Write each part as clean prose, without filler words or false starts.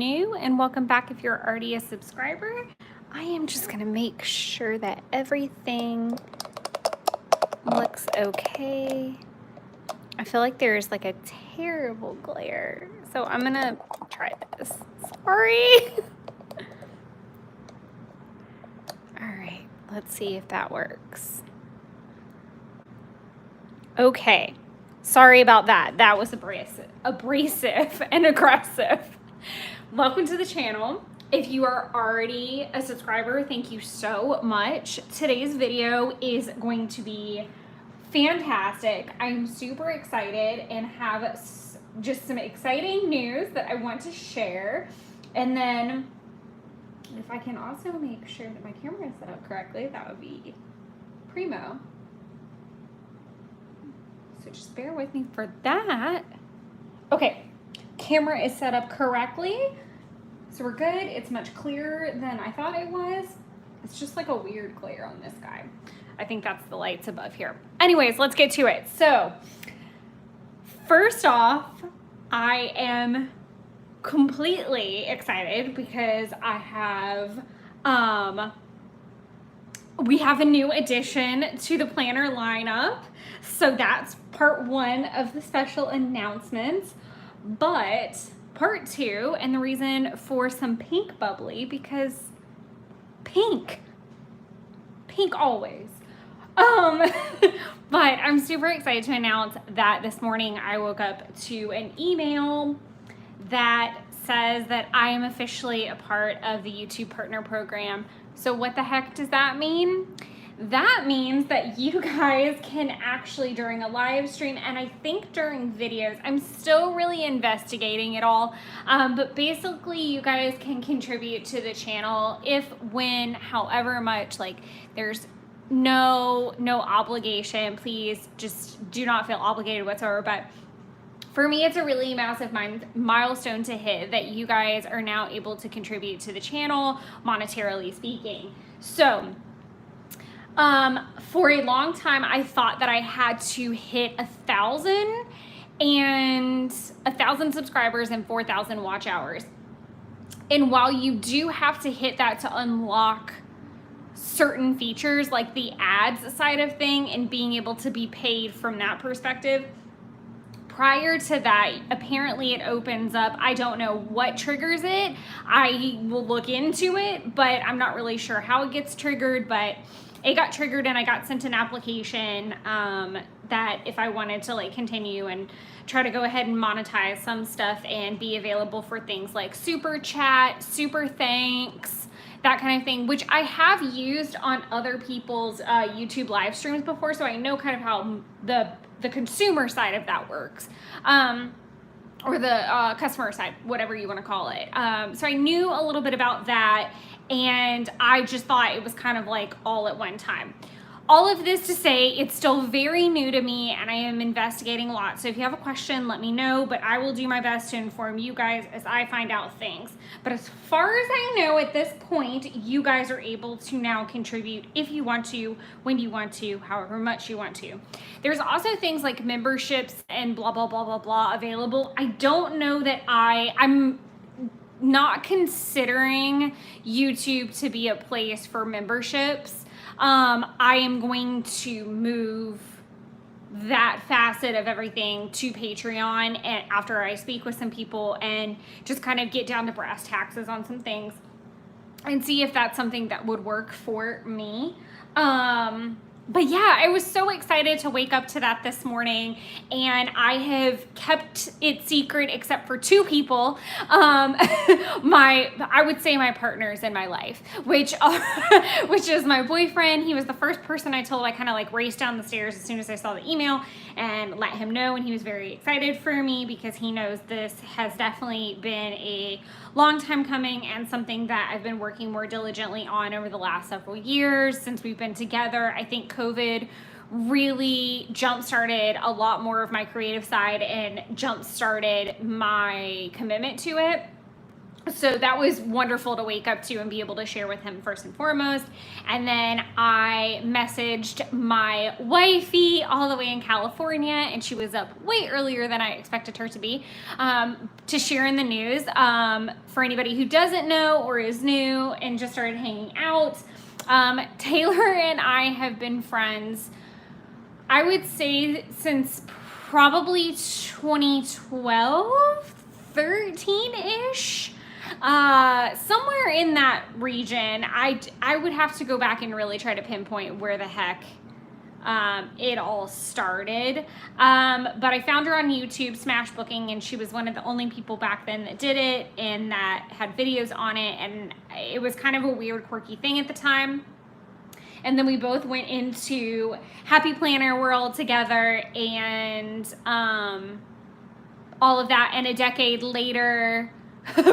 new and welcome back if you're already a subscriber. I am just gonna make sure that everything looks okay. I feel like there's like a terrible glare, so I'm gonna try this. Sorry. All right, let's see if that works. Okay, sorry about that. That was abrasive and aggressive. Welcome to the channel. If you are already a subscriber, thank you so much. Today's video is going to be fantastic. I'm super excited and have just some exciting news that I want to share. And then if I can also make sure that my camera is set up correctly, that would be primo. So just bear with me for that. Okay, camera is set up correctly. So we're good. It's much clearer than I thought it was. It's just like a weird glare on this guy. I think that's the lights above here. Anyways, let's get to it. So first off, I am completely excited because I have, we have a new addition to the planner lineup. So that's part one of the special announcements. But part two, and the reason for some pink bubbly, because pink always. But I'm super excited to announce that this morning I woke up to an email that says that I am officially a part of the YouTube Partner Program. So what the heck does that mean? That means that you guys can actually, during a live stream, and I think during videos, I'm still really investigating it all, but basically you guys can contribute to the channel if, when, however much. Like, there's no obligation. Please just do not feel obligated whatsoever. But for me, it's a really massive milestone to hit that you guys are now able to contribute to the channel, monetarily speaking. So for a long time, I thought that I had to hit 1,000 subscribers and 4,000 watch hours. And while you do have to hit that to unlock certain features like the ads side of thing and being able to be paid from that perspective, prior to that, apparently it opens up, I don't know what triggers it. I will look into it, but I'm not really sure how it gets triggered, but it got triggered and I got sent an application that if I wanted to like continue and try to go ahead and monetize some stuff and be available for things like super chat, super thanks, that kind of thing, which I have used on other people's YouTube live streams before, so I know kind of how the consumer side of that works, or the customer side, whatever you want to call it. So I knew a little bit about that, and I just thought it was kind of like all at one time. All of this to say, it's still very new to me and I am investigating a lot. So if you have a question, let me know, but I will do my best to inform you guys as I find out things. But as far as I know at this point, you guys are able to now contribute if you want to, when you want to, however much you want to. There's also things like memberships and blah, blah, blah, blah, blah available. I don't know that I'm not considering YouTube to be a place for memberships. I am going to move that facet of everything to Patreon, and after I speak with some people and just kind of get down to brass taxes on some things and see if that's something that would work for me. But yeah, I was so excited to wake up to that this morning, and I have kept it secret except for two people. I would say my partners in my life, which is my boyfriend. He was the first person I told. I kind of like raced down the stairs as soon as I saw the email and let him know, and he was very excited for me because he knows this has definitely been a long time coming and something that I've been working more diligently on over the last several years since we've been together. I think COVID really jump-started a lot more of my creative side and jump-started my commitment to it. So that was wonderful to wake up to and be able to share with him first and foremost. And then I messaged my wifey all the way in California, and she was up way earlier than I expected her to be, to share in the news. For anybody who doesn't know or is new and just started hanging out, Taylor and I have been friends, I would say, since probably 2012, 13-ish. Somewhere in that region. I would have to go back and really try to pinpoint where the heck it all started. But I found her on YouTube, Smash Booking, and she was one of the only people back then that did it and that had videos on it, and it was kind of a weird, quirky thing at the time. And then we both went into Happy Planner world together, and all of that. And a decade later,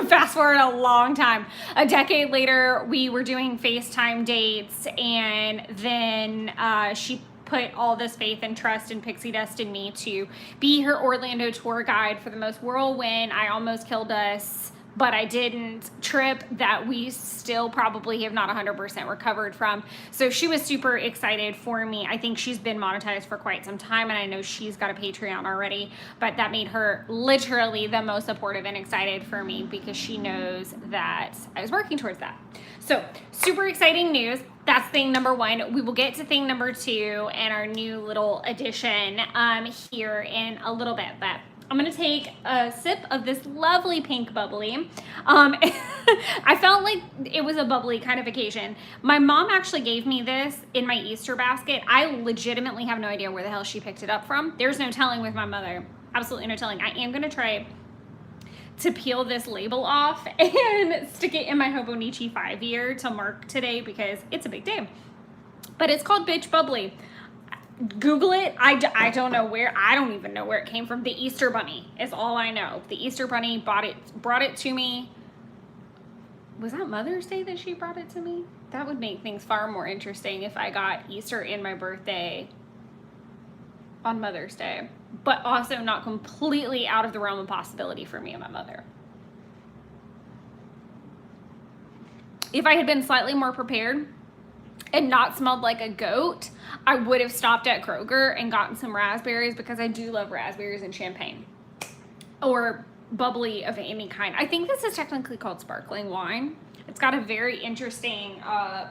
fast forward a long time, a decade later, we were doing FaceTime dates, and then she put all this faith and trust and pixie dust in me to be her Orlando tour guide for the most whirlwind, I almost killed us, but I didn't, trip that we still probably have not 100% recovered from. So she was super excited for me. I think she's been monetized for quite some time, and I know she's got a Patreon already, but that made her literally the most supportive and excited for me because she knows that I was working towards that. So super exciting news. That's thing number one. We will get to thing number two and our new little addition here in a little bit, but I'm gonna take a sip of this lovely pink bubbly. I felt like it was a bubbly kind of occasion. My mom actually gave me this in my Easter basket. I legitimately have no idea where the hell she picked it up from. There's no telling with my mother. Absolutely no telling. I am gonna try to peel this label off and stick it in my Hobonichi 5-year to mark today because it's a big day. But it's called Bitch Bubbly. Google it. I don't know where. I don't even know where it came from. The Easter Bunny is all I know. The Easter Bunny brought it to me. Was that Mother's Day that she brought it to me? That would make things far more interesting if I got Easter and my birthday on Mother's Day, but also not completely out of the realm of possibility for me and my mother. If I had been slightly more prepared and not smelled like a goat, I would have stopped at Kroger and gotten some raspberries because I do love raspberries and champagne or bubbly of any kind. I think this is technically called sparkling wine. It's got a very interesting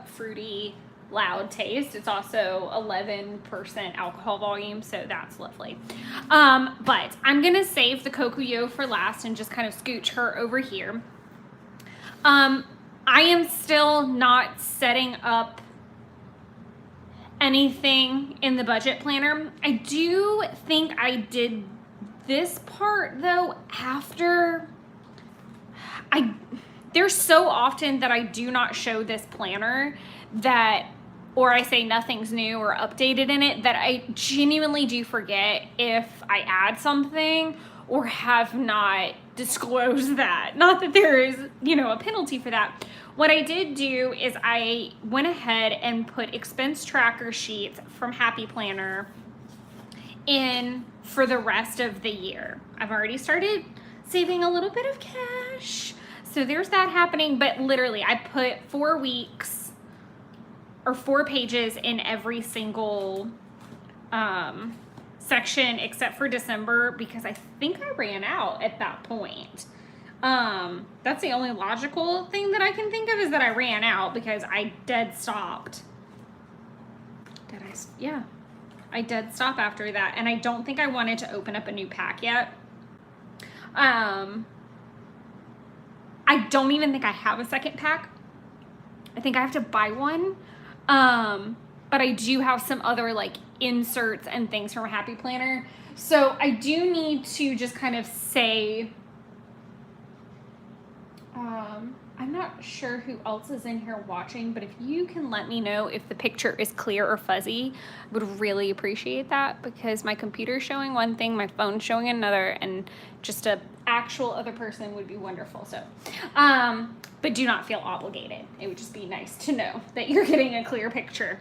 fruity, loud taste. It's also 11% alcohol volume, so that's lovely. But I'm gonna save the Kokuyo for last and just kind of scooch her over here. I am still not setting up anything in the budget planner. I do think I did this part though after there's so often that I do not show this planner that, or I say nothing's new or updated in it, that I genuinely do forget if I add something or have not disclosed that. Not that there is, a penalty for that. What I did do is I went ahead and put expense tracker sheets from Happy Planner in for the rest of the year. I've already started saving a little bit of cash. So there's that happening, but literally I put 4 weeks or 4 pages in every single section except for December because I think I ran out at that point. That's the only logical thing that I can think of is that I ran out because I dead stopped. I dead stop after that, and I don't think I wanted to open up a new pack yet. I don't even think I have a second pack. I think I have to buy one. But I do have some other inserts and things from a Happy Planner. So I do need to just kind of say, I'm not sure who else is in here watching, but if you can let me know if the picture is clear or fuzzy, I would really appreciate that because my computer's showing one thing, my phone's showing another, and just a actual other person would be wonderful. So, but do not feel obligated. It would just be nice to know that you're getting a clear picture.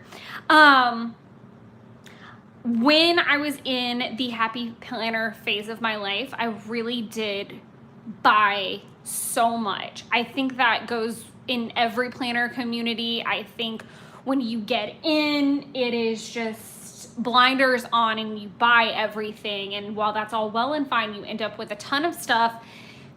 When I was in the Happy Planner phase of my life, I really did by so much. I think that goes in every planner community. I think when you get in, it is just blinders on and you buy everything. And while that's all well and fine, you end up with a ton of stuff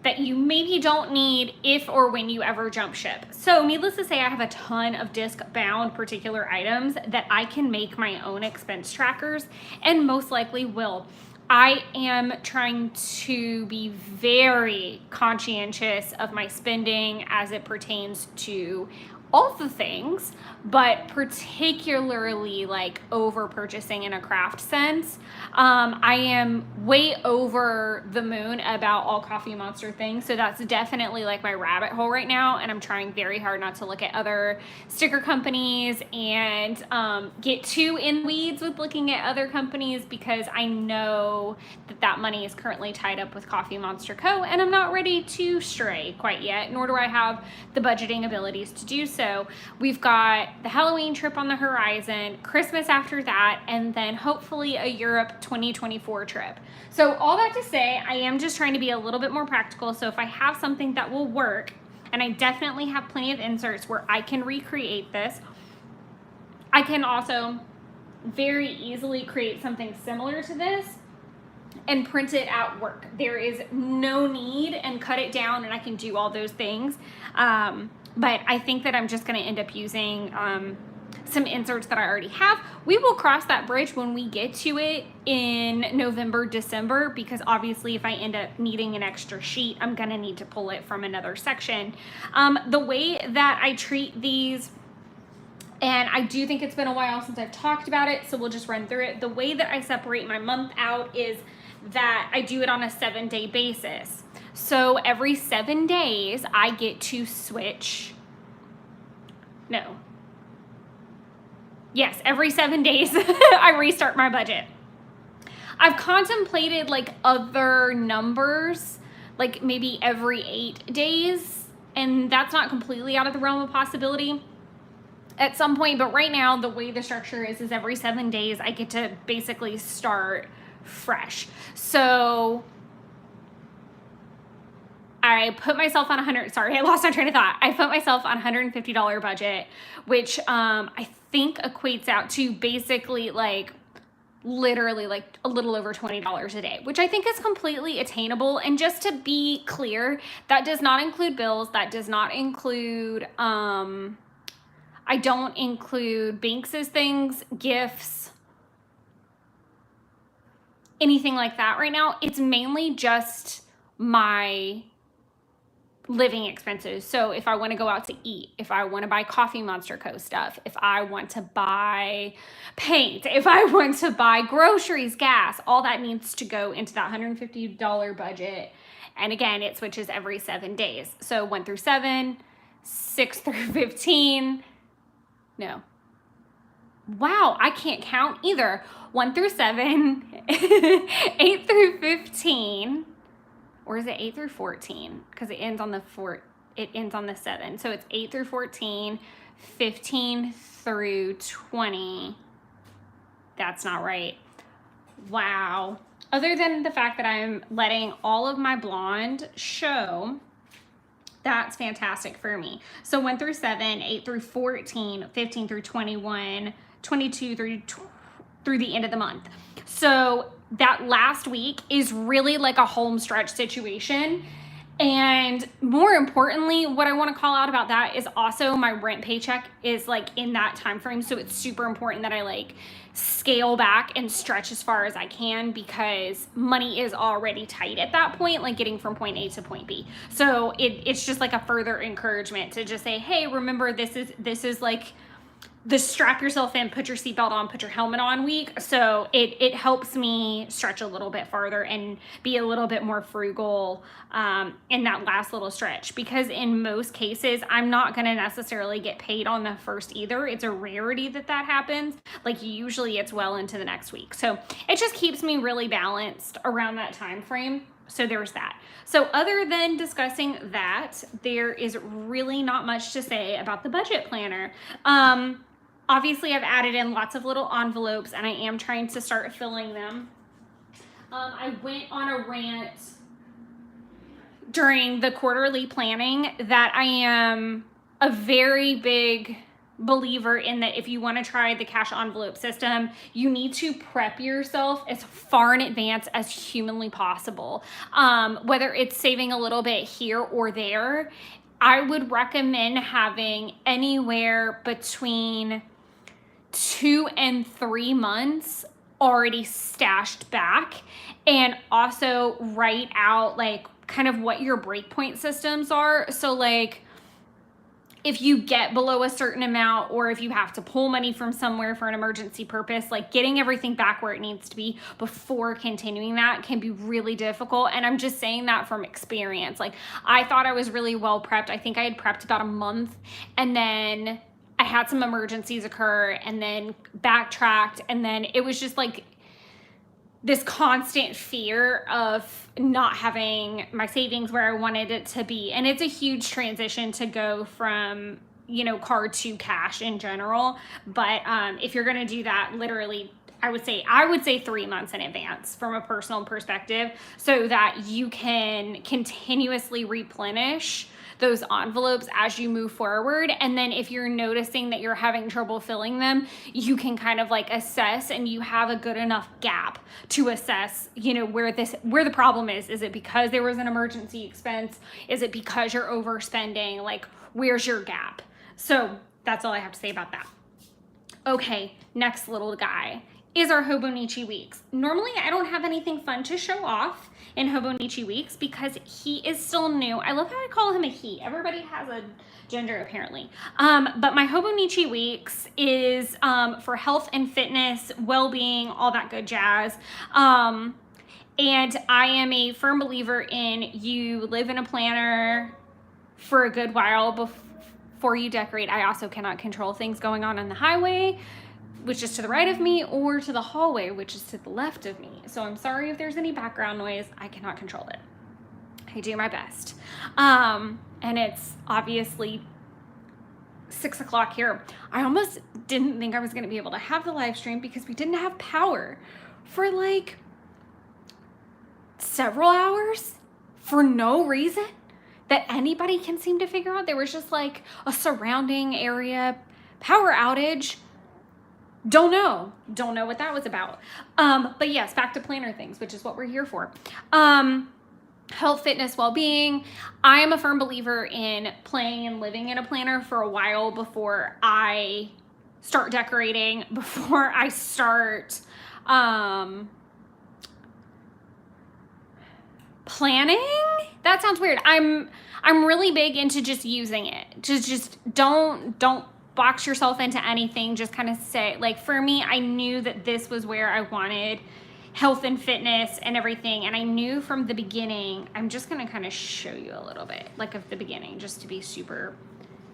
that you maybe don't need if or when you ever jump ship. So needless to say, I have a ton of disc bound particular items that I can make my own expense trackers and most likely will. I am trying to be very conscientious of my spending as it pertains to all the things, but particularly like over purchasing in a craft sense. I am way over the moon about all Coffee Monster things. So that's definitely like my rabbit hole right now. And I'm trying very hard not to look at other sticker companies and get too in weeds with looking at other companies, because I know that money is currently tied up with Coffee Monster Co. And I'm not ready to stray quite yet, nor do I have the budgeting abilities to do so. We've got the Halloween trip on the horizon, Christmas after that, and then hopefully a Europe 2024 trip. So all that to say, I am just trying to be a little bit more practical. So if I have something that will work, and I definitely have plenty of inserts where I can recreate this, I can also very easily create something similar to this and print it at work. There is no need, and cut it down, and I can do all those things. But I think that I'm just going to end up using some inserts that I already have. We will cross that bridge when we get to it in November, December, because obviously if I end up needing an extra sheet, I'm going to need to pull it from another section. The way that I treat these, and I do think it's been a while since I've talked about it, so we'll just run through it. The way that I separate my month out is that I do it on a 7-day basis. So every 7 days, I get to switch. No. Yes, every 7 days, I restart my budget. I've contemplated like other numbers, like maybe every 8 days, and that's not completely out of the realm of possibility at some point. But right now, the way the structure is every 7 days, I get to basically start fresh. So I put myself on I lost my train of thought. I put myself on $150 budget, which I think equates out to basically like literally like a little over $20 a day, which I think is completely attainable. And just to be clear, that does not include bills. That does not include, I don't include Banks's things, gifts, anything like that right now. It's mainly just my living expenses. So if I want to go out to eat, if I want to buy Coffee Monster Co. stuff, if I want to buy paint, if I want to buy groceries, gas, all that needs to go into that $150 budget. And again, it switches every 7 days. So 1 through 7, 6 through 15. No. Wow, I can't count either. 1 through 7, 8 through 15. Or is it 8 through 14? Because it ends on the 7. So it's 8 through 14, 15 through 20. That's not right. Wow. Other than the fact that I'm letting all of my blonde show, that's fantastic for me. So 1 through 7, 8 through 14, 15 through 21, 22 through the end of the month. So that last week is really like a home stretch situation. And more importantly, what I want to call out about that is also my rent paycheck is like in that time frame. So it's super important that I like scale back and stretch as far as I can, because money is already tight at that point, like getting from point A to point B. So it's just like a further encouragement to just say, hey, remember, this is like the strap yourself in, put your seatbelt on, put your helmet on week. So it helps me stretch a little bit farther and be a little bit more frugal in that last little stretch, because in most cases, I'm not going to necessarily get paid on the first either. It's a rarity that happens. Like usually it's well into the next week. So it just keeps me really balanced around that time frame. So there's that. So other than discussing that, there is really not much to say about the budget planner. Obviously, I've added in lots of little envelopes, and I am trying to start filling them. I went on a rant during the quarterly planning that I am a very big believer in that if you want to try the cash envelope system, you need to prep yourself as far in advance as humanly possible. Whether it's saving a little bit here or there, I would recommend having anywhere between 2 and 3 months already stashed back, and also write out like kind of what your breakpoint systems are. So like if you get below a certain amount, or if you have to pull money from somewhere for an emergency purpose, like getting everything back where it needs to be before continuing that can be really difficult. And I'm just saying that from experience. Like I thought I was really well prepped. I think I had prepped about a month, and then I had some emergencies occur and then backtracked. And then it was just like this constant fear of not having my savings where I wanted it to be. And it's a huge transition to go from, you know, card to cash in general. But if you're going to do that, literally, I would say 3 months in advance from a personal perspective, so that you can continuously replenish those envelopes as you move forward. And then if you're noticing that you're having trouble filling them, you can kind of like assess, and you have a good enough gap to assess, you know, where the problem is. Is it because there was an emergency expense? Is it because you're overspending? Like, where's your gap? So that's all I have to say about that. Okay, next little guy is our Hobonichi Weeks. Normally I don't have anything fun to show off in Hobonichi Weeks because he is still new. I love how I call him a he. Everybody has a gender apparently. But my Hobonichi Weeks is for health and fitness, well-being, all that good jazz. And I am a firm believer in you live in a planner for a good while before you decorate. I also cannot control things going on the highway, which is to the right of me, or to the hallway, which is to the left of me. So I'm sorry if there's any background noise. I cannot control it. I do my best. And it's obviously 6 o'clock here. I almost didn't think I was going to be able to have the live stream because we didn't have power for like several hours for no reason that anybody can seem to figure out. There was just like a surrounding area power outage. Don't know what that was about. But yes, back to planner things, which is what we're here for. Health, fitness, well-being. I am a firm believer in playing and living in a planner for a while before I start decorating, before I start planning. That sounds weird. I'm really big into just using it. Just don't box yourself into anything. Just kind of say, like, for me, I knew that this was where I wanted health and fitness and everything. And I knew from the beginning, I'm just going to kind of show you a little bit like of the beginning, just to be super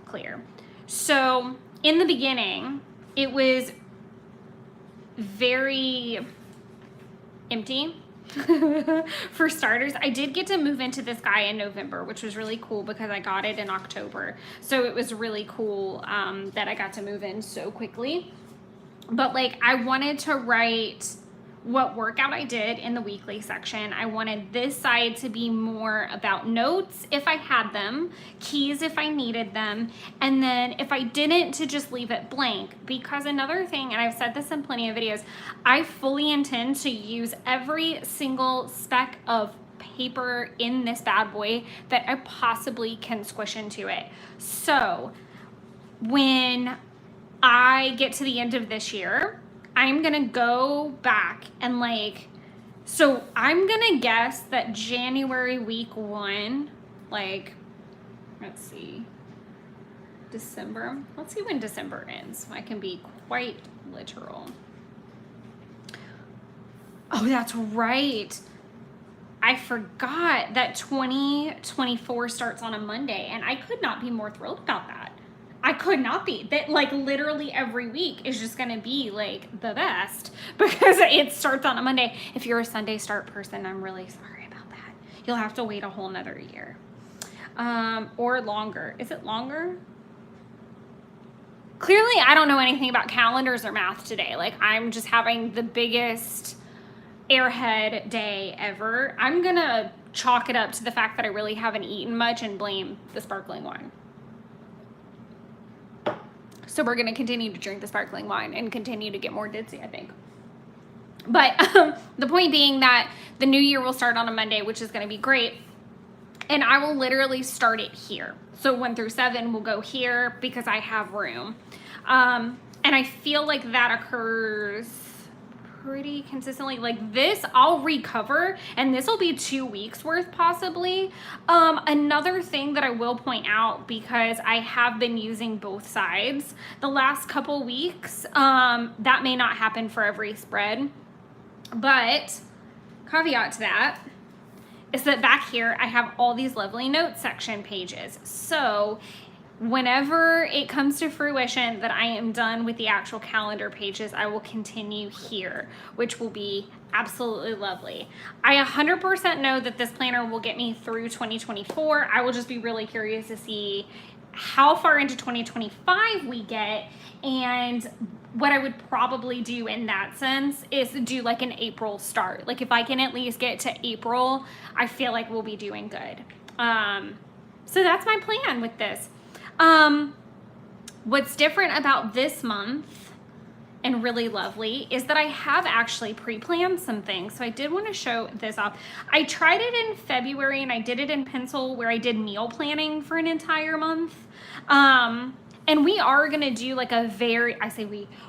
clear. So in the beginning, it was very empty. For starters, I did get to move into this guy in November, which was really cool because I got it in October. So it was really cool that I got to move in so quickly. But like, I wanted to write what workout I did in the weekly section. I wanted this side to be more about notes if I had them, keys if I needed them, and then if I didn't, to just leave it blank. Because another thing, and I've said this in plenty of videos, I fully intend to use every single speck of paper in this bad boy that I possibly can squish into it. So when I get to the end of this year, I'm gonna go back and like, so I'm gonna guess that January week 1, like, let's see, December. Let's see when December ends. I can be quite literal. Oh, that's right. I forgot that 2024 starts on a Monday, and I could not be more thrilled about that. I could not be. That, like, literally every week is just going to be like the best because it starts on a Monday. If you're a Sunday start person, I'm really sorry about that. You'll have to wait a whole nother year. Or longer. Is it longer? Clearly, I don't know anything about calendars or math today. Like, I'm just having the biggest airhead day ever. I'm going to chalk it up to the fact that I really haven't eaten much and blame the sparkling wine. So we're going to continue to drink the sparkling wine and continue to get more ditzy, I think. But the point being that the new year will start on a Monday, which is going to be great. And I will literally start it here. So 1 through 7 will go here because I have room. And I feel like that occurs pretty consistently. Like this, I'll recover, and this will be 2 weeks worth possibly. Another thing that I will point out, because I have been using both sides the last couple weeks, that may not happen for every spread, but caveat to that is that back here I have all these lovely notes section pages. So whenever it comes to fruition that I am done with the actual calendar pages, I will continue here, which will be absolutely lovely. I 100% know that this planner will get me through 2024. I will just be really curious to see how far into 2025 we get, and what I would probably do in that sense is do like an April start. Like if I can at least get to April, I feel like we'll be doing good. So that's my plan with this. What's different about this month and really lovely is that I have actually pre-planned some things. So I did want to show this off. I tried it in February and I did it in pencil where I did meal planning for an entire month. And we are going to do like a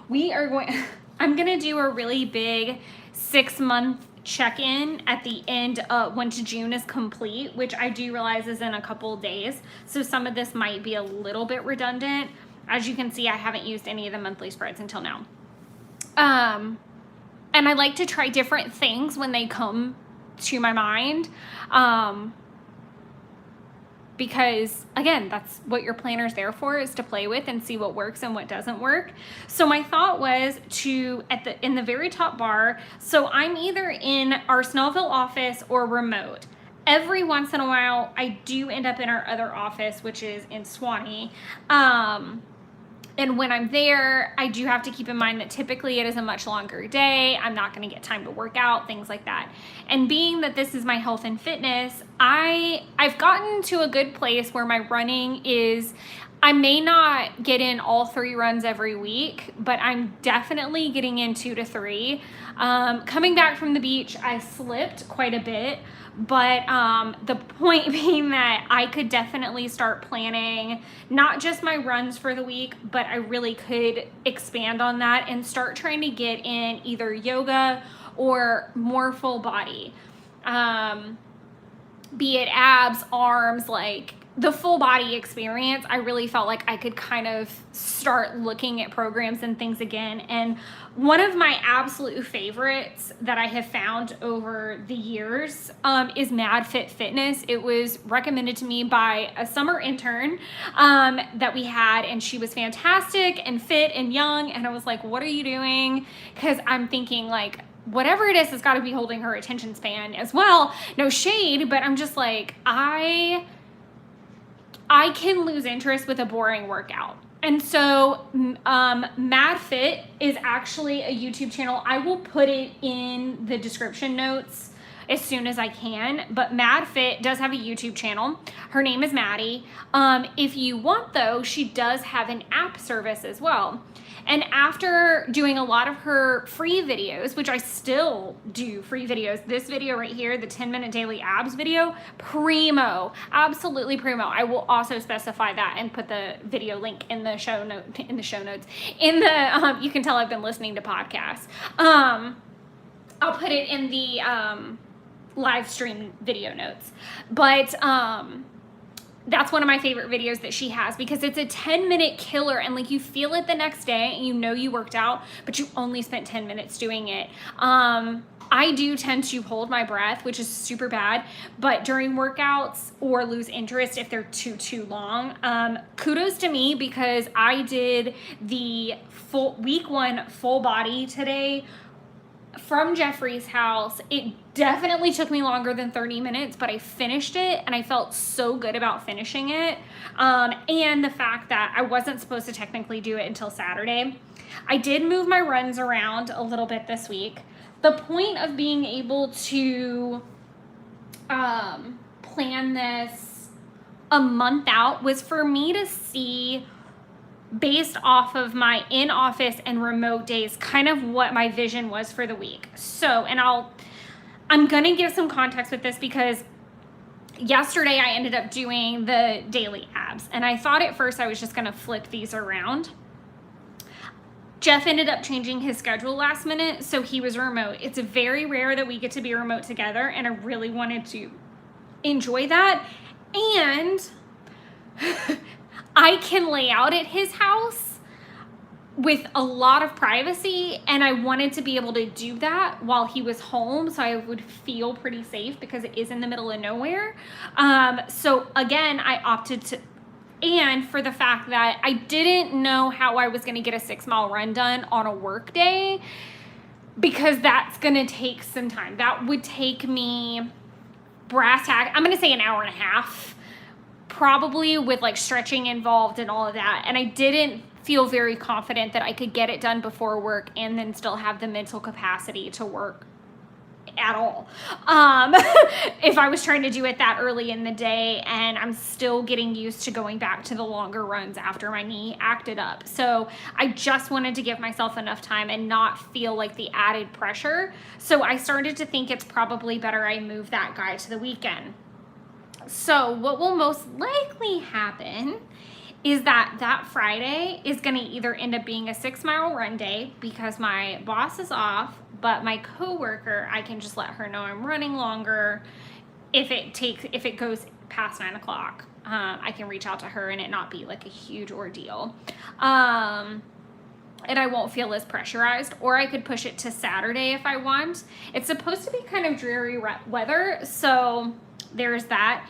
we are going, I'm going to do a really big 6-month check-in at the end once June is complete, which I do realize is in a couple days. So some of this might be a little bit redundant. As you can see, I haven't used any of the monthly spreads until now. And I like to try different things when they come to my mind. Because again, that's what your planner's there for, is to play with and see what works and what doesn't work. So my thought was to, in the very top bar, so I'm either in our Snellville office or remote. Every once in a while, I do end up in our other office, which is in Swanee. And when I'm there, I do have to keep in mind that typically it is a much longer day. I'm not going to get time to work out, things like that. And being that this is my health and fitness, I've gotten to a good place where my running is, I may not get in all 3 runs every week, but I'm definitely getting in 2 to 3. Coming back from the beach, I slipped quite a bit. But the point being that I could definitely start planning not just my runs for the week, but I really could expand on that and start trying to get in either yoga or more full body. Be it abs, arms, like the full body experience. I really felt like I could kind of start looking at programs and things again. And one of my absolute favorites that I have found over the years is Mad Fit Fitness. It was recommended to me by a summer intern that we had, and she was fantastic and fit and young. And I was like, what are you doing? Because I'm thinking like, whatever it is, has got to be holding her attention span as well. No shade, but I'm just like, I can lose interest with a boring workout. And so Mad Fit is actually a YouTube channel. I will put it in the description notes as soon as I can. But Mad Fit does have a YouTube channel. Her name is Maddie. If you want, though, she does have an app service as well. And after doing a lot of her free videos, which I still do free videos, this video right here, the 10-minute daily abs video, primo, absolutely primo. I will also specify that and put the video link in the show notes. You can tell I've been listening to podcasts. I'll put it in the live stream video notes. But that's one of my favorite videos that she has, because it's a 10-minute killer, and like you feel it the next day and you know you worked out, but you only spent 10 minutes doing it. I do tend to hold my breath, which is super bad, but during workouts, or lose interest if they're too long. Kudos to me, because I did the week 1 full body today from Jeffrey's house. It definitely took me longer than 30 minutes, but I finished it and I felt so good about finishing it. And the fact that I wasn't supposed to technically do it until Saturday. I did move my runs around a little bit this week. The point of being able to plan this a month out was for me to see, based off of my in-office and remote days, kind of what my vision was for the week. So, and I'm gonna give some context with this because yesterday I ended up doing the daily abs, and I thought at first I was just gonna flip these around. Jeff ended up changing his schedule last minute, so he was remote. It's very rare that we get to be remote together, and I really wanted to enjoy that. And I can lay out at his house with a lot of privacy, and I wanted to be able to do that while he was home, so I would feel pretty safe because it is in the middle of nowhere. So again, I opted to, and for the fact that I didn't know how I was going to get a 6-mile run done on a work day, because that's going to take some time. That would take me brass tack, I'm going to say an hour and a half, probably, with like stretching involved and all of that. And I didn't feel very confident that I could get it done before work and then still have the mental capacity to work at all. If I was trying to do it that early in the day, and I'm still getting used to going back to the longer runs after my knee acted up. So I just wanted to give myself enough time and not feel like the added pressure. So I started to think it's probably better I move that guy to the weekend. So what will most likely happen is that Friday is going to either end up being a 6-mile run day because my boss is off, but my coworker, I can just let her know I'm running longer. If it goes past 9 o'clock, I can reach out to her and it not be like a huge ordeal. And I won't feel as pressurized, or I could push it to Saturday if I want. It's supposed to be kind of dreary weather, so there's that.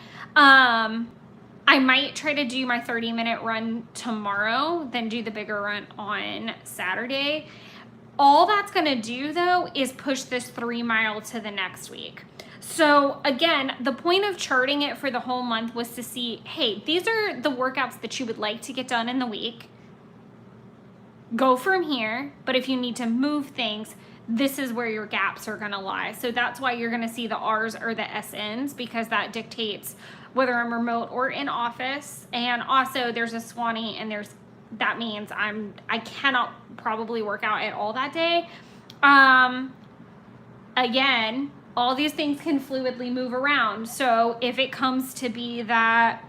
I might try to do my 30-minute run tomorrow, then do the bigger run on Saturday. All that's going to do, though, is push this 3-mile to the next week. So again, the point of charting it for the whole month was to see, hey, these are the workouts that you would like to get done in the week. Go from here, but if you need to move things, this is where your gaps are going to lie. So that's why you're going to see the R's or the SNs, because that dictates whether I'm remote or in office. And also there's a Swanee, and that means I cannot probably work out at all that day. Again, all these things can fluidly move around. So if it comes to be that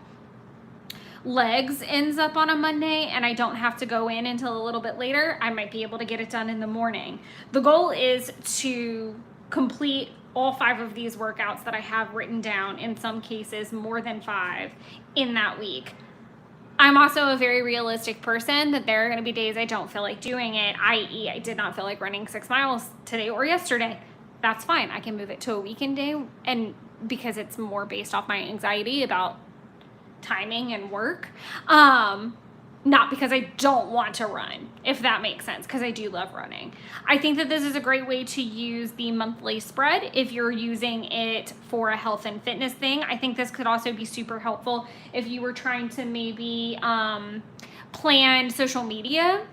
legs ends up on a Monday and I don't have to go in until a little bit later, I might be able to get it done in the morning. The goal is to complete all 5 of these workouts that I have written down, in some cases more than 5, in that week. I'm also a very realistic person that there are going to be days I don't feel like doing it, i.e. I did not feel like running 6 miles today or yesterday. That's fine. I can move it to a weekend day, and because it's more based off my anxiety about timing and work, not because I don't want to run, if that makes sense, because I do love running. I think that this is a great way to use the monthly spread if you're using it for a health and fitness thing. I think this could also be super helpful if you were trying to maybe plan social media,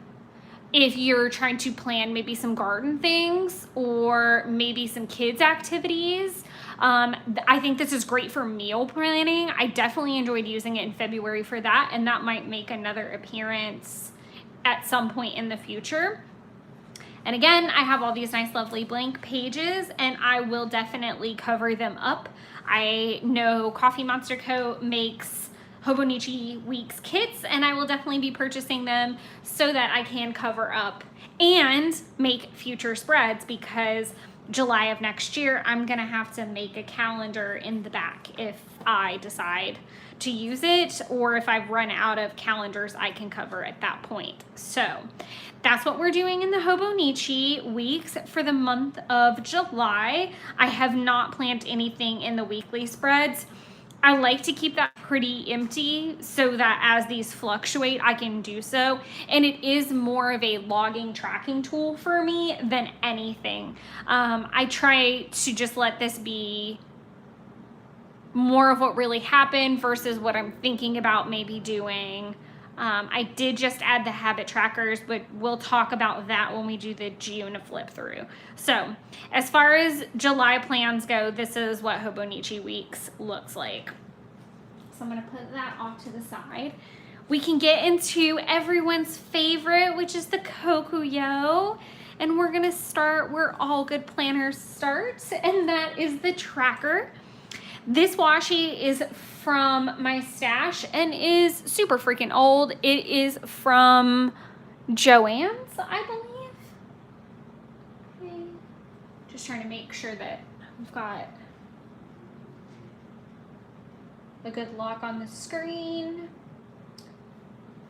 if you're trying to plan maybe some garden things or maybe some kids activities. I think this is great for meal planning. I definitely enjoyed using it in February for that, and that might make another appearance at some point in the future. And again, I have all these nice, lovely blank pages, and I will definitely cover them up. I know Coffee Monster Co. makes Hobonichi Weeks kits, and I will definitely be purchasing them so that I can cover up and make future spreads, because July of next year, I'm going to have to make a calendar in the back if I decide to use it, or if I've run out of calendars I can cover at that point. So that's what we're doing in the Hobonichi Weeks for the month of July. I have not planned anything in the weekly spreads. I like to keep that pretty empty so that as these fluctuate, I can do so. And it is more of a logging, tracking tool for me than anything. I try to just let this be more of what really happened versus what I'm thinking about maybe doing I did just add the habit trackers, but we'll talk about that when we do the June flip through. So as far as July plans go, this is what Hobonichi Weeks looks like. So I'm going to put that off to the side. We can get into everyone's favorite, which is the Kokuyo. And we're going to start where all good planners start, and that is the tracker. This washi is from my stash and is super freaking old. It is from Joann's, I believe. Okay. Just trying to make sure that I've got a good lock on the screen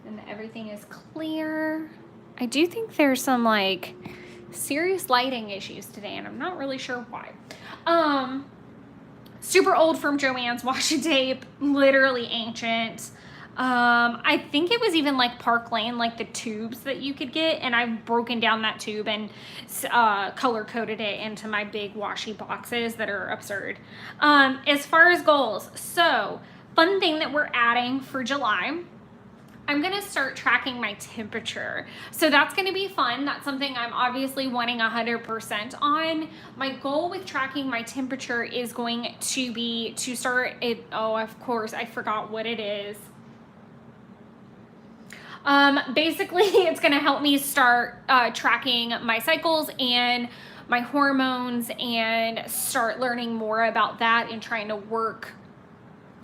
and that everything is clear. I do think there's some like serious lighting issues today, and I'm not really sure why. Super old from Joann's washi tape, literally ancient. I think it was even like Park Lane, like the tubes that you could get, and I've broken down that tube and color coded it into my big washi boxes that are absurd. As far as goals, so fun thing that we're adding for July, I'm gonna start tracking my temperature. So that's gonna be fun. That's something I'm obviously wanting 100% on. My goal with tracking my temperature is going to be to start it. Oh, of course, I forgot what it is. Basically, it's gonna help me start tracking my cycles and my hormones and start learning more about that and trying to work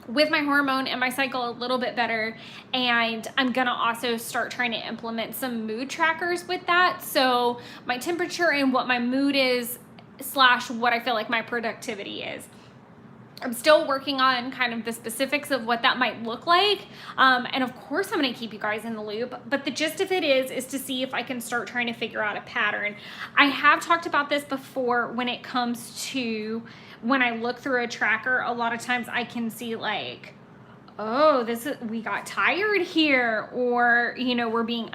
with my hormone and my cycle a little bit better. And I'm gonna also start trying to implement some mood trackers with that. So my temperature and what my mood is / what I feel like my productivity is. I'm still working on kind of the specifics of what that might look like. And of course I'm gonna keep you guys in the loop, but the gist of it is to see if I can start trying to figure out a pattern. I have talked about this before when it comes to when I look through a tracker, a lot of times I can see like, oh, we got tired here, or, you know, we're being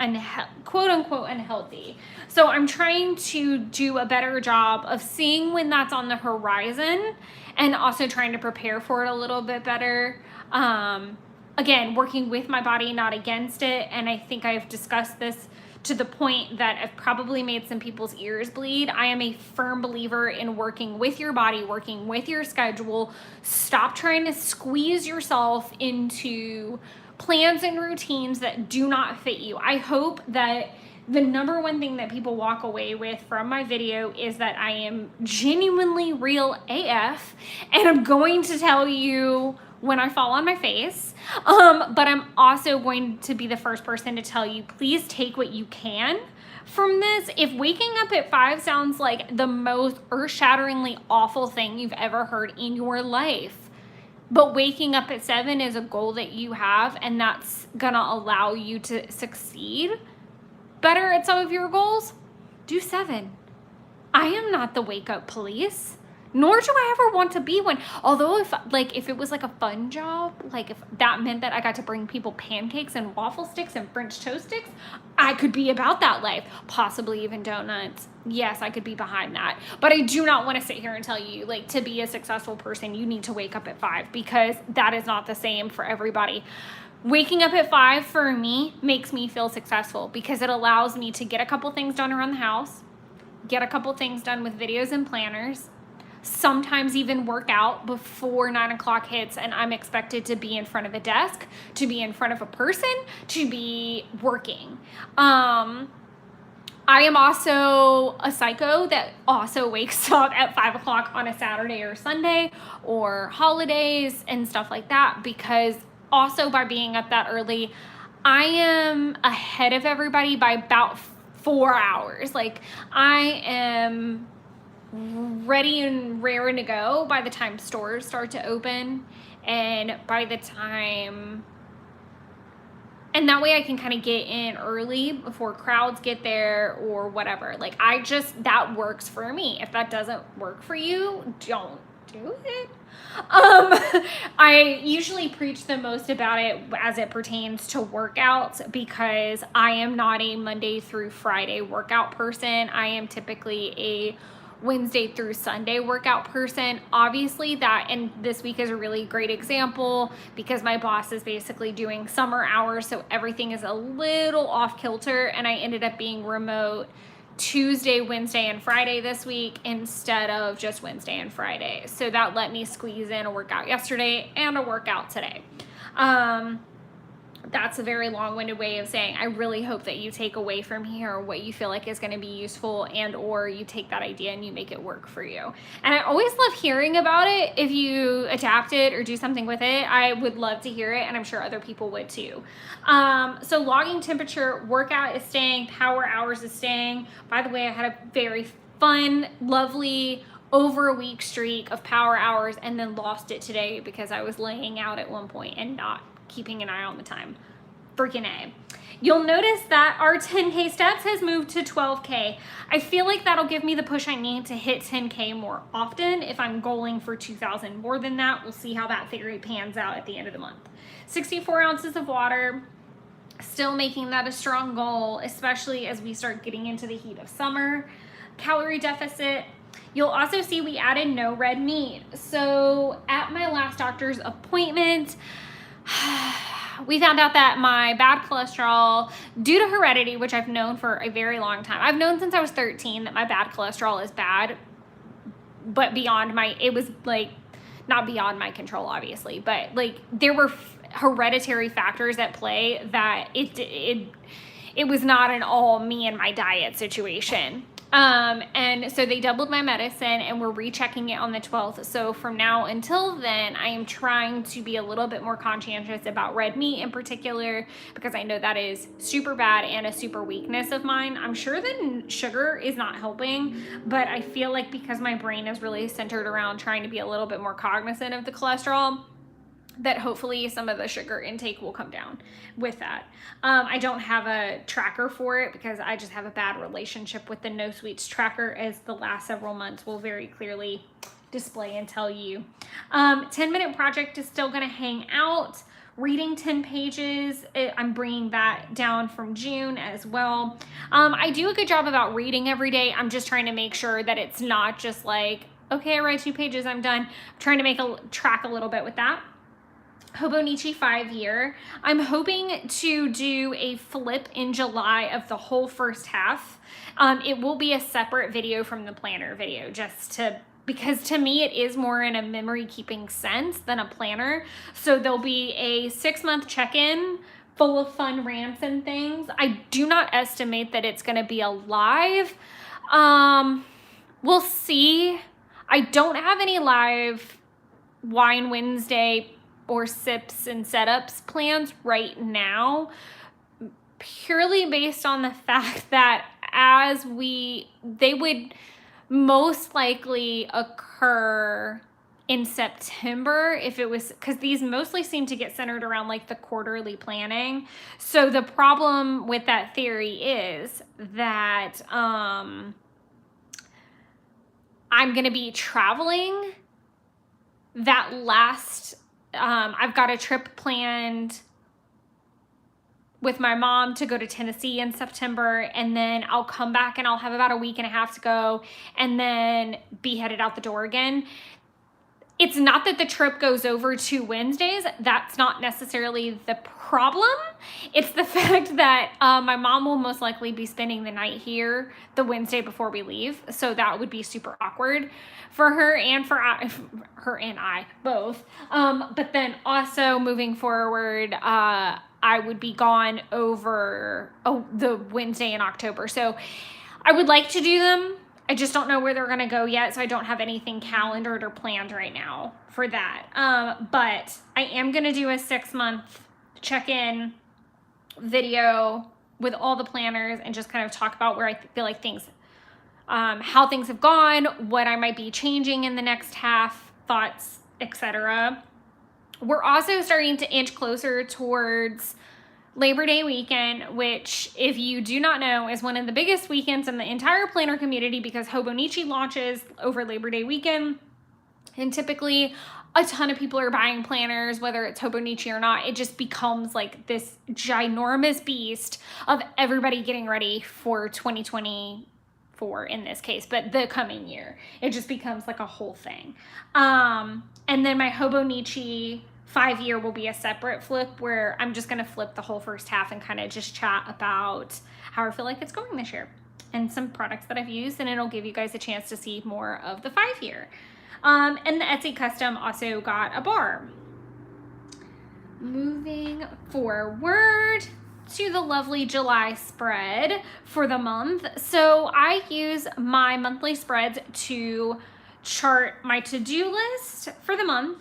quote unquote unhealthy. So I'm trying to do a better job of seeing when that's on the horizon and also trying to prepare for it a little bit better. Again, working with my body, not against it. And I think I've discussed this to the point that I've probably made some people's ears bleed. I am a firm believer in working with your body, working with your schedule. Stop trying to squeeze yourself into plans and routines that do not fit you. I hope that the number one thing that people walk away with from my video is that I am genuinely real AF, and I'm going to tell you when I fall on my face. But I'm also going to be the first person to tell you, please take what you can from this. If waking up at 5 sounds like the most earth-shatteringly awful thing you've ever heard in your life, but waking up at 7 is a goal that you have, and that's gonna allow you to succeed better at some of your goals, do 7. I am not the wake-up police. Nor do I ever want to be one. Although if it was like a fun job, like if that meant that I got to bring people pancakes and waffle sticks and French toast sticks, I could be about that life. Possibly even donuts. Yes, I could be behind that. But I do not want to sit here and tell you, like, to be a successful person, you need to wake up at 5, because that is not the same for everybody. Waking up at 5 for me makes me feel successful because it allows me to get a couple things done around the house, get a couple things done with videos and planners, sometimes even work out before 9 o'clock hits and I'm expected to be in front of a desk, to be in front of a person, to be working. I am also a psycho that also wakes up at 5 o'clock on a Saturday or Sunday or holidays and stuff like that, because also by being up that early, I am ahead of everybody by about 4 hours. Like, I am ready and raring to go by the time stores start to open, and by the time, and that way I can kind of get in early before crowds get there or whatever. Like, that works for me. If that doesn't work for you, don't do it. I usually preach the most about it as it pertains to workouts, because I am not a Monday through Friday workout person. I am typically a Wednesday through Sunday workout person. Obviously that, and this week is a really great example because my boss is basically doing summer hours, so everything is a little off kilter, and I ended up being remote Tuesday, Wednesday, and Friday this week instead of just Wednesday and Friday. So that let me squeeze in a workout yesterday and a workout today. That's a very long-winded way of saying I really hope that you take away from here what you feel like is going to be useful, and or you take that idea and you make it work for you. And I always love hearing about it. If you adapt it or do something with it, I would love to hear it, and I'm sure other people would too. So logging temperature, workout is staying, power hours is staying. By the way, I had a very fun, lovely over a week streak of power hours and then lost it today because I was laying out at one point and not keeping an eye on the time. Freaking A. You'll notice that our 10K steps has moved to 12K. I feel like that'll give me the push I need to hit 10K more often if I'm goaling for 2,000 more than that. We'll see how that theory pans out at the end of the month. 64 ounces of water, still making that a strong goal, especially as we start getting into the heat of summer. Calorie deficit. You'll also see we added no red meat. So at my last doctor's appointment, we found out that my bad cholesterol, due to heredity, which I've known for a very long time, I've known since I was 13 that my bad cholesterol is bad, but it was like, not beyond my control, obviously, but like there were hereditary factors at play that it was not an all me and my diet situation. And so they doubled my medicine and we're rechecking it on the 12th. So from now until then, I am trying to be a little bit more conscientious about red meat in particular, because I know that is super bad and a super weakness of mine. I'm sure that sugar is not helping, but I feel like because my brain is really centered around trying to be a little bit more cognizant of the cholesterol, that hopefully some of the sugar intake will come down with that. I don't have a tracker for it because I just have a bad relationship with the No Sweets tracker, as the last several months will very clearly display and tell you. 10-minute project is still gonna hang out. Reading 10 pages, I'm bringing that down from June as well. I do a good job about reading every day. I'm just trying to make sure that it's not just like, okay, I read 2 pages, I'm done. I'm trying to make a track a little bit with that. Hobonichi 5-year. I'm hoping to do a flip in July of the whole first half. It will be a separate video from the planner video, because to me it is more in a memory keeping sense than a planner. So there'll be a 6-month check-in full of fun rants and things. I do not estimate that it's going to be a live. We'll see. I don't have any live Wine Wednesday or sips and setups plans right now, purely based on the fact that they would most likely occur in September if it was, because these mostly seem to get centered around like the quarterly planning. So the problem with that theory is that I'm going to be traveling that last I've got a trip planned with my mom to go to Tennessee in September, and then I'll come back and I'll have about a week and a half to go and then be headed out the door again. It's not that the trip goes over 2 Wednesdays. That's not necessarily the problem. It's the fact that my mom will most likely be spending the night here the Wednesday before we leave. So that would be super awkward for her and for her and I both. But then also moving forward, I would be gone over the Wednesday in October. So I would like to do them. I just don't know where they're going to go yet, so I don't have anything calendared or planned right now for that. But I am going to do a 6-month check-in video with all the planners and just kind of talk about where I feel like things, how things have gone, what I might be changing in the next half, thoughts, etc. We're also starting to inch closer towards Labor Day weekend, which, if you do not know, is one of the biggest weekends in the entire planner community because Hobonichi launches over Labor Day weekend. And typically a ton of people are buying planners, whether it's Hobonichi or not. It just becomes like this ginormous beast of everybody getting ready for 2024 for in this case, but the coming year. It just becomes like a whole thing. And then my Hobonichi 5-year will be a separate flip where I'm just going to flip the whole first half and kind of just chat about how I feel like it's going this year and some products that I've used, and it'll give you guys a chance to see more of the 5-year. And the Etsy custom also got a bar. Moving forward to the lovely July spread for the month. So I use my monthly spreads to chart my to-do list for the month.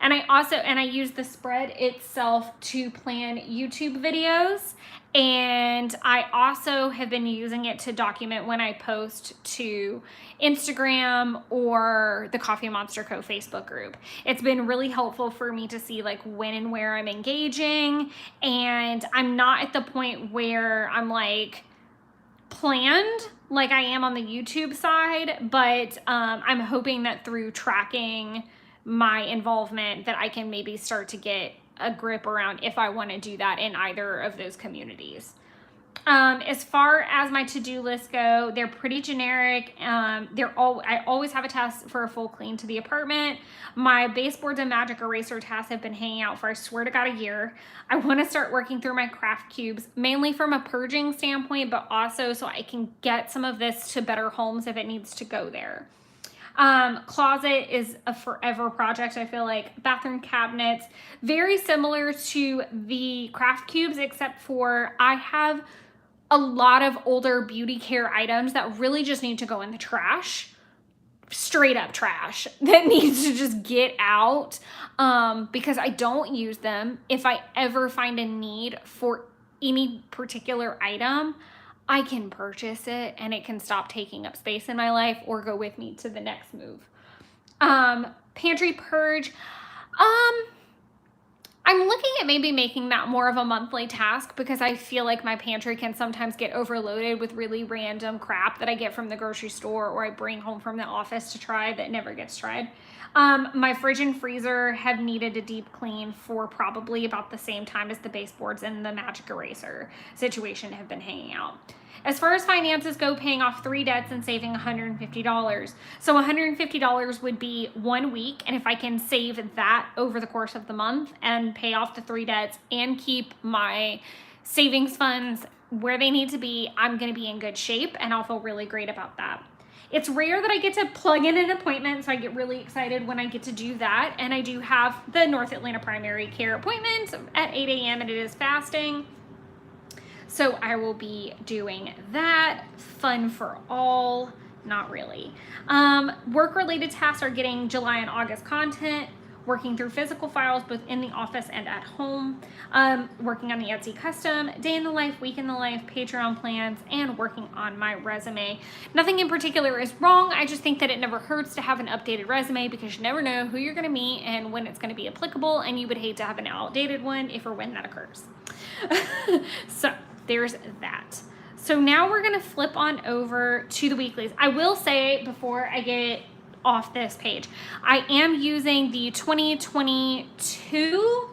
And I use the spread itself to plan YouTube videos. And I also have been using it to document when I post to Instagram or the Coffee Monster Co. Facebook group. It's been really helpful for me to see like when and where I'm engaging. And I'm not at the point where I'm like planned like I am on the YouTube side, but I'm hoping that through tracking my involvement that I can maybe start to get a grip around if I want to do that in either of those communities. As far as my to-do list go, they're pretty generic. I always have a task for a full clean to the apartment. My baseboards and magic eraser tasks have been hanging out for, I swear to God, a year. I want to start working through my craft cubes, mainly from a purging standpoint, but also so I can get some of this to better homes if it needs to go there. Closet is a forever project. I feel like bathroom cabinets, very similar to the craft cubes, except for I have a lot of older beauty care items that really just need to go in the trash, straight up trash that needs to just get out, because I don't use them. If I ever find a need for any particular item, I can purchase it and it can stop taking up space in my life or go with me to the next move. Pantry purge. I'm looking at maybe making that more of a monthly task because I feel like my pantry can sometimes get overloaded with really random crap that I get from the grocery store or I bring home from the office to try that never gets tried. My fridge and freezer have needed a deep clean for probably about the same time as the baseboards and the magic eraser situation have been hanging out. As far as finances go, paying off 3 debts and saving $150. So $150 would be 1 week. And if I can save that over the course of the month and pay off the 3 debts and keep my savings funds where they need to be, I'm going to be in good shape and I'll feel really great about that. It's rare that I get to plug in an appointment, so I get really excited when I get to do that. And I do have the North Atlanta Primary Care appointment at 8 a.m. and it is fasting. So I will be doing that. Fun for all, not really. Work-related tasks are getting July and August content, working through physical files both in the office and at home, working on the Etsy custom, day in the life, week in the life, Patreon plans, and working on my resume. Nothing in particular is wrong. I just think that it never hurts to have an updated resume because you never know who you're going to meet and when it's going to be applicable, and you would hate to have an outdated one if or when that occurs. So there's that. So now we're going to flip on over to the weeklies. I will say before I get off this page, I am using the 2022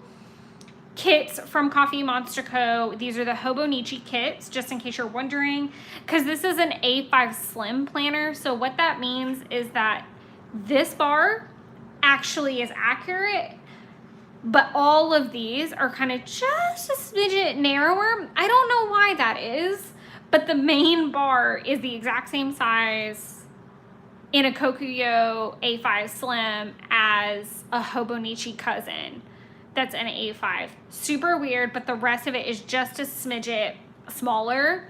kits from Coffee Monster Co. These are the Hobonichi kits, just in case you're wondering, because this is an A5 Slim planner. So what that means is that this bar actually is accurate, but all of these are kind of just a smidget narrower. I don't know why that is, but the main bar is the exact same size in a Kokuyo A5 Slim as a Hobonichi cousin that's an A5. Super weird, but the rest of it is just a smidget smaller.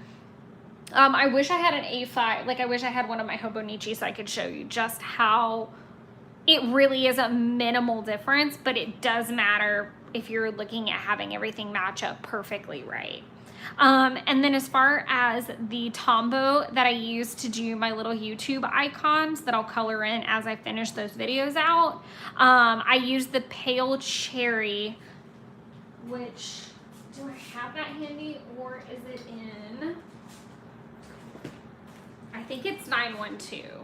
I wish I had an A5, like I wish I had one of my Hobonichi so I could show you just how it really is a minimal difference, but it does matter if you're looking at having everything match up perfectly right. And then as far as the Tombow that I use to do my little YouTube icons that I'll color in as I finish those videos out, I use the Pale Cherry, which, do I have that handy or is it in, I think it's 912.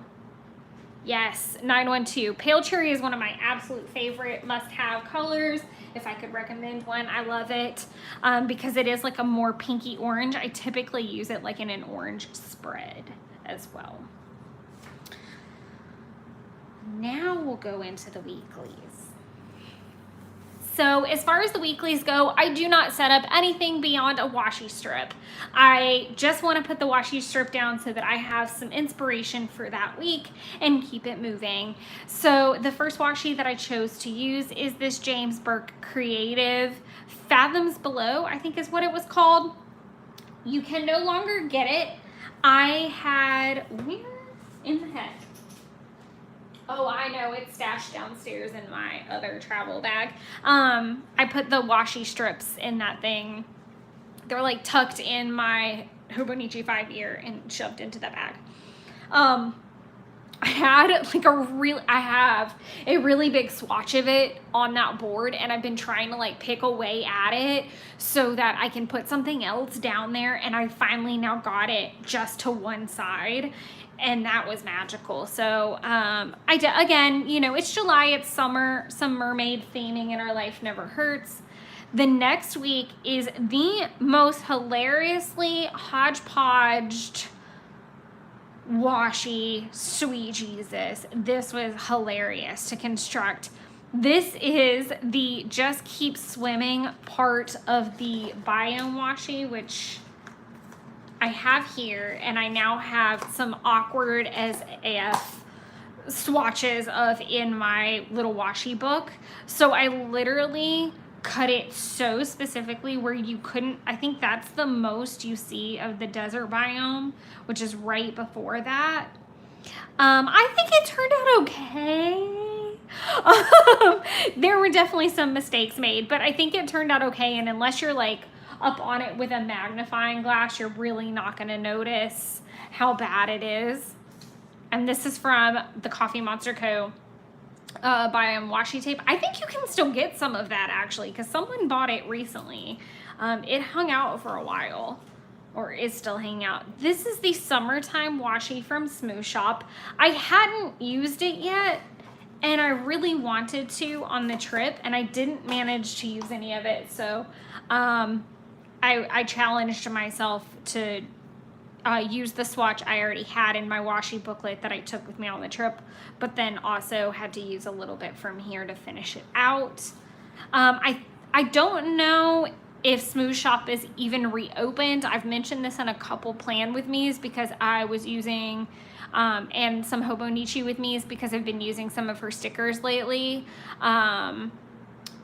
Yes, 912. Pale Cherry is one of my absolute favorite must-have colors. If I could recommend one, I love it because it is like a more pinky orange. I typically use it like in an orange spread. as well. Now we'll go into the weeklies. So as far as the weeklies go, I do not set up anything beyond a washi strip. I just want to put the washi strip down so that I have some inspiration for that week and keep it moving. So the first washi that I chose to use is this James Burke Creative Fathoms Below, I think is what it was called. You can no longer get it. I had, where in the heck? Oh, I know, it's stashed downstairs in my other travel bag. I put the washi strips in that thing. They're like tucked in my Hobonichi 5-year and shoved into that bag. I have a really big swatch of it on that board, and I've been trying to like pick away at it so that I can put something else down there, and I finally now got it just to one side, and that was magical. So again, you know, it's July, it's summer, some mermaid theming in our life never hurts. The next week is the most hilariously hodgepodged washi, sweet Jesus. This was hilarious to construct. This is the Just Keep Swimming part of the Biome washi, which I have here, and I now have some awkward as AF swatches of in my little washi book. So I literally cut it so specifically where you couldn't, I think that's the most you see of the desert biome, which is right before that. I think it turned out okay. There were definitely some mistakes made, but I think it turned out okay. And unless you're like up on it with a magnifying glass, you're really not going to notice how bad it is. And this is from the Coffee Monster Co. Biome washi tape. I think you can still get some of that actually, because someone bought it recently. It hung out for a while, or is still hanging out. This is the Summertime washi from Smooth Shop. I hadn't used it yet, and I really wanted to on the trip, and I didn't manage to use any of it. So I challenged myself to use the swatch I already had in my washi booklet that I took with me on the trip, but then also had to use a little bit from here to finish it out. I don't know if Smooth Shop is even reopened. I've mentioned this in a couple Plan With Me's because I was using, and some Hobonichi With Me's because I've been using some of her stickers lately.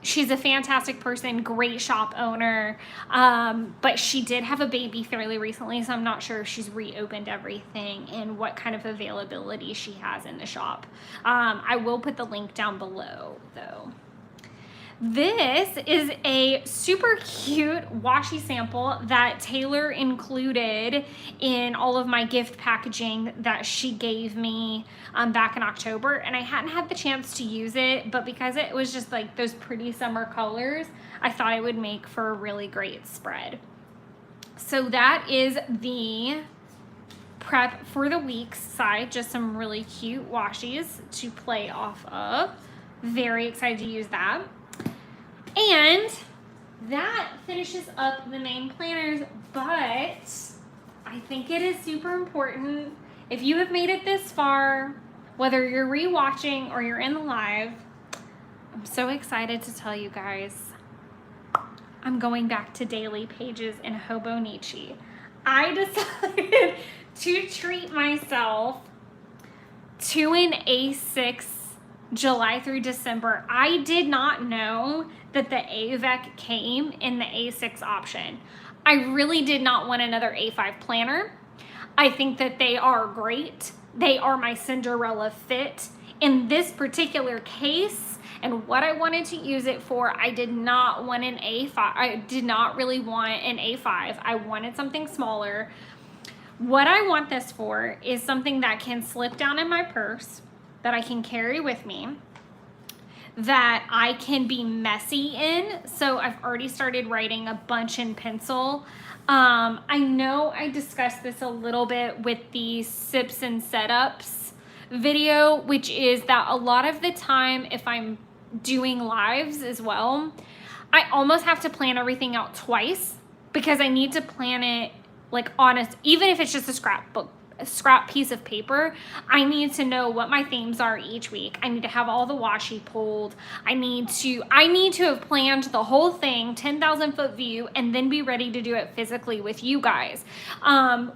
She's a fantastic person, great shop owner, but she did have a baby fairly recently, so I'm not sure if she's reopened everything and what kind of availability she has in the shop. I will put the link down below, though. This is a super cute washi sample that Taylor included in all of my gift packaging that she gave me back in October, and I hadn't had the chance to use it, but because it was just like those pretty summer colors, I thought it would make for a really great spread. So that is the prep for the week's side, just some really cute washies to play off of. Very excited to use that. And that finishes up the main planners, but I think it is super important, if you have made it this far, whether you're rewatching or you're in the live, I'm so excited to tell you guys I'm going back to daily pages in Hobonichi. I decided to treat myself to an A6 July through December. I did not know that the AVEC came in the A6 option. I really did not want another A5 planner. I think that they are great. They are my Cinderella fit. In this particular case, and what I wanted to use it for, I did not want an A5. I did not really want an A5. I wanted something smaller. What I want this for is something that can slip down in my purse, that I can carry with me, that I can be messy in. So I've already started writing a bunch in pencil. I know I discussed this a little bit with the Sips and Setups video, which is that a lot of the time, if I'm doing lives as well, I almost have to plan everything out twice because I need to plan it like honest, even if it's just a scrapbook scrap piece of paper, I need to know what my themes are each week. I need to have all the washi pulled. I need to have planned the whole thing, 10,000 foot view, and then be ready to do it physically with you guys,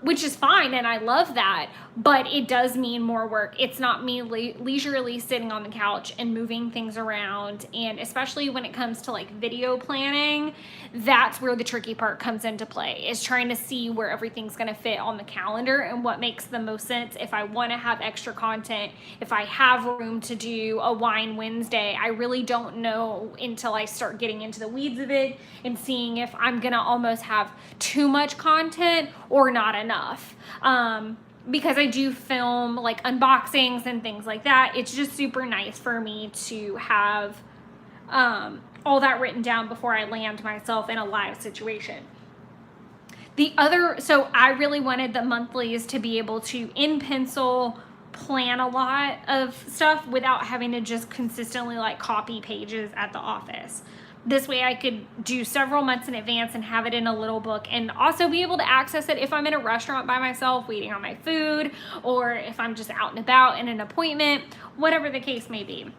which is fine, and I love that, but it does mean more work. It's not me leisurely sitting on the couch and moving things around, and especially when it comes to like video planning, that's where the tricky part comes into play, is trying to see where everything's going to fit on the calendar and what makes the most sense. If I want to have extra content, if I have room to do a wine Wednesday, I really don't know until I start getting into the weeds of it and seeing if I'm going to almost have too much content or not enough. Because I do film like unboxings and things like that, it's just super nice for me to have all that written down before I land myself in a live situation. So I really wanted the monthlies to be able to, in pencil, plan a lot of stuff without having to just consistently like copy pages at the office. This way I could do several months in advance and have it in a little book, and also be able to access it if I'm in a restaurant by myself waiting on my food, or if I'm just out and about in an appointment, whatever the case may be.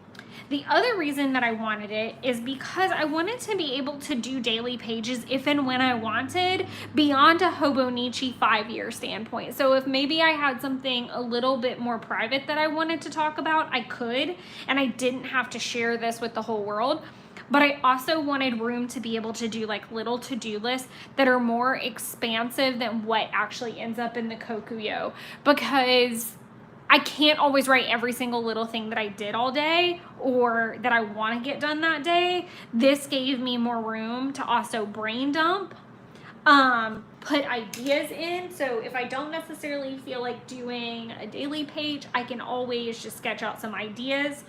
The other reason that I wanted it is because I wanted to be able to do daily pages if and when I wanted, beyond a Hobonichi 5-year standpoint. So if maybe I had something a little bit more private that I wanted to talk about, I could, and I didn't have to share this with the whole world. But I also wanted room to be able to do like little to-do lists that are more expansive than what actually ends up in the Kokuyo, because I can't always write every single little thing that I did all day or that I want to get done that day. This gave me more room to also brain dump, put ideas in. So if I don't necessarily feel like doing a daily page, I can always just sketch out some ideas.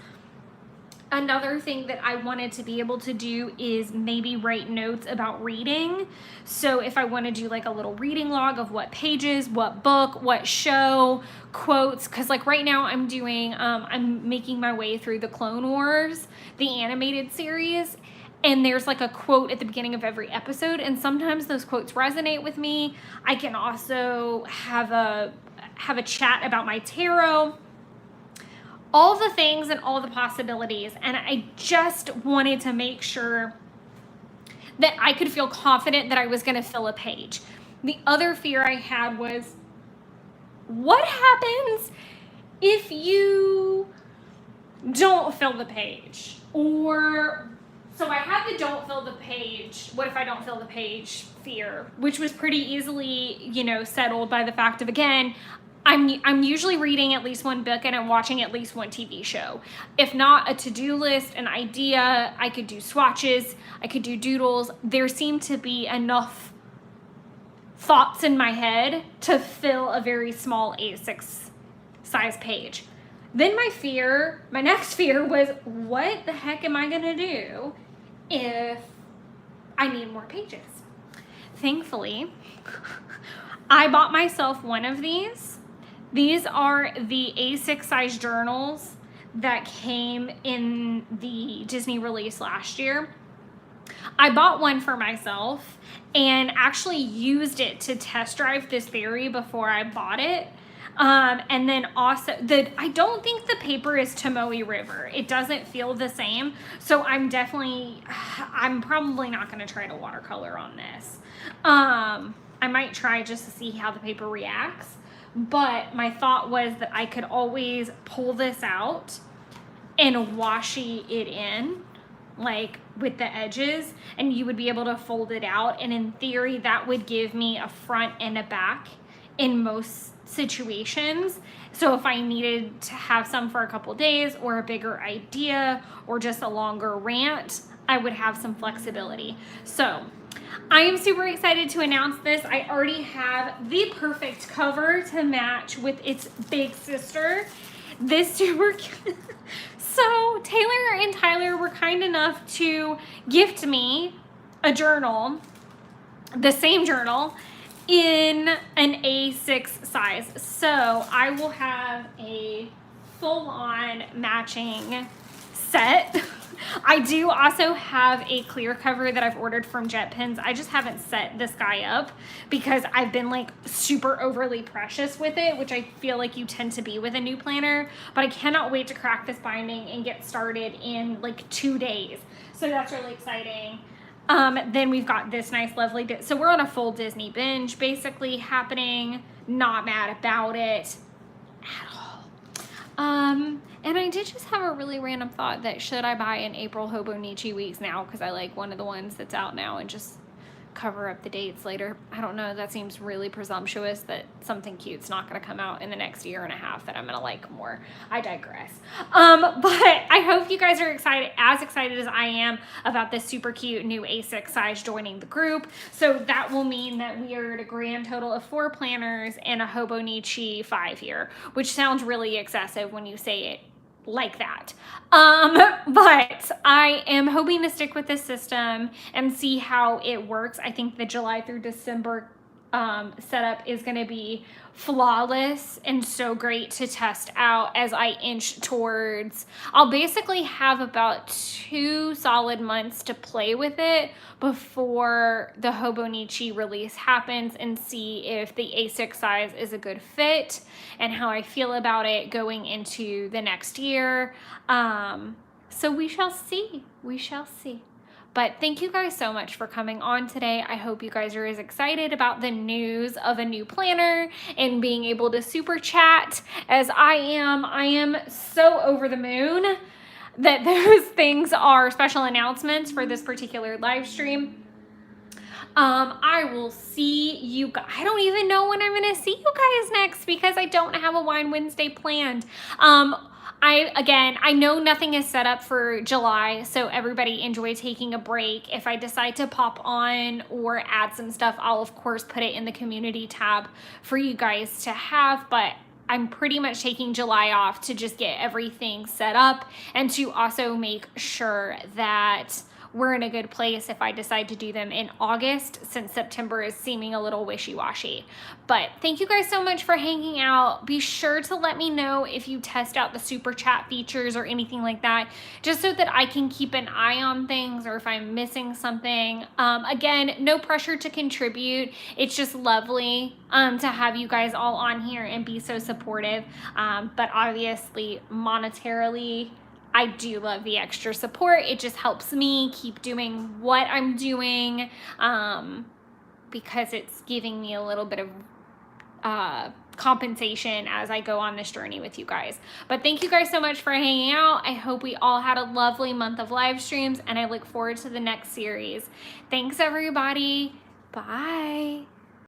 Another thing that I wanted to be able to do is maybe write notes about reading. So if I want to do like a little reading log of what pages, what book, what show, quotes, because like right now I'm making my way through the Clone Wars, the animated series, and there's like a quote at the beginning of every episode, and sometimes those quotes resonate with me. I can also have a chat about my tarot, all the things and all the possibilities. And I just wanted to make sure that I could feel confident that I was going to fill a page. The other fear I had was, what happens if you don't fill the page? So I had the don't fill the page, what if I don't fill the page fear, which was pretty easily, settled by the fact of, again, I'm usually reading at least one book and I'm watching at least one TV show. If not a to-do list, an idea, I could do swatches, I could do doodles. There seemed to be enough thoughts in my head to fill a very small A6 size page. Then my next fear was, what the heck am I gonna do if I need more pages? Thankfully, I bought myself one of these. These are the A6 size journals that came in the Disney release last year. I bought one for myself and actually used it to test drive this theory before I bought it. And then also, I don't think the paper is Tomoe River. It doesn't feel the same. So I'm probably not going to try to watercolor on this. I might try just to see how the paper reacts. But my thought was that I could always pull this out and washi it in, like with the edges, and you would be able to fold it out. And in theory, that would give me a front and a back in most situations. So if I needed to have some for a couple days, or a bigger idea, or just a longer rant, I would have some flexibility. So I am super excited to announce this. I already have the perfect cover to match with its big sister. This super cute. So Taylor and Tyler were kind enough to gift me a journal, the same journal, in an A6 size. So I will have a full-on matching set I do also have a clear cover that I've ordered from JetPens. I just haven't set this guy up because I've been like super overly precious with it, which I feel like you tend to be with a new planner. But I cannot wait to crack this binding and get started in like 2 days. So that's really exciting. Then we've got this nice, lovely, so we're on a full Disney binge basically happening. Not mad about it at all. And I did just have a really random thought that should I buy an April Hobonichi Weeks now, because I like one of the ones that's out now, and just cover up the dates later. I don't know, that seems really presumptuous that something cute's not going to come out in the next year and a half that I'm going to like more. I digress. But I hope you guys are excited as I am about this super cute new A6 size joining the group. So that will mean that we are at a grand total of 4 planners and a Hobonichi 5 here, which sounds really excessive when you say it like that. But I am hoping to stick with this system and see how it works. I think the July through December setup is going to be flawless and so great to test out as I inch towards. I'll basically have about 2 solid months to play with it before the Hobonichi release happens and see if the A6 size is a good fit and how I feel about it going into the next year. So we shall see. We shall see. But thank you guys so much for coming on today. I hope you guys are as excited about the news of a new planner and being able to super chat as I am. I am so over the moon that those things are special announcements for this particular live stream. I will see you guys. I don't even know when I'm going to see you guys next because I don't have a Wine Wednesday planned. I know nothing is set up for July, so everybody enjoy taking a break. If I decide to pop on or add some stuff, I'll of course put it in the community tab for you guys to have, but I'm pretty much taking July off to just get everything set up and to also make sure that we're in a good place if I decide to do them in August, since September is seeming a little wishy-washy. But thank you guys so much for hanging out. Be sure to let me know if you test out the super chat features or anything like that, just so that I can keep an eye on things or if I'm missing something. Again, no pressure to contribute. It's just lovely to have you guys all on here and be so supportive. But obviously, monetarily, I do love the extra support. It just helps me keep doing what I'm doing because it's giving me a little bit of compensation as I go on this journey with you guys. But thank you guys so much for hanging out. I hope we all had a lovely month of live streams, and I look forward to the next series. Thanks, everybody. Bye.